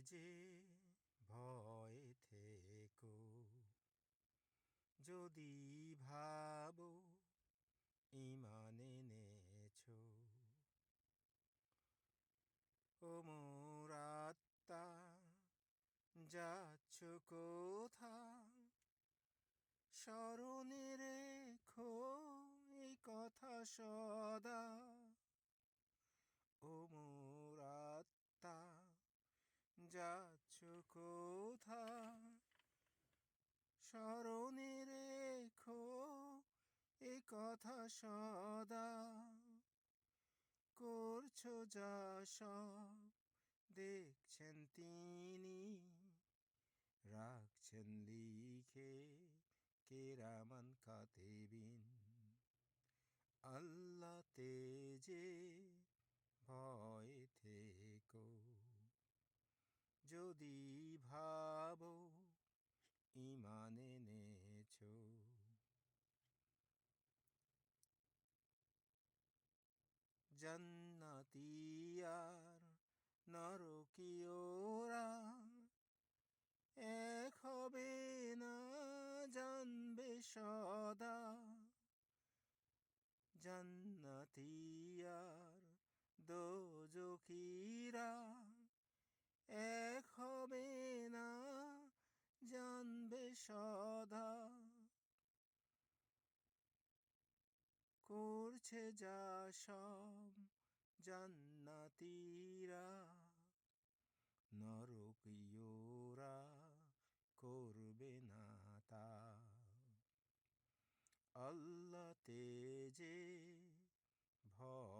যে ভয় থেকো যদি ভাবো ঈমান এনেছো ও মোর আত্মা যাচ্ছ কোথায় স্মরণে রেখো এই কথা সদা ও মোর আত্মা যাচ্ছ কোথায় স্মরণে রেখো এ কথা সদা করছো যা সব দেখছেন তিনি রাখছেন লিখে কেরামান কাতেবিন আল্লাহ তেজে ভয় থেকো যদি ভাবো ঈমান এনেছো জান্নাতি আর নরকীয়রা এক হবে না জানবে সদা জান্নাতি আর দোজখীরা এক হবে না জানবে সদা করছে যা সব জান্নাতীরা নরকীয়রা করবে না তা আল্লাহ তেজে ভয়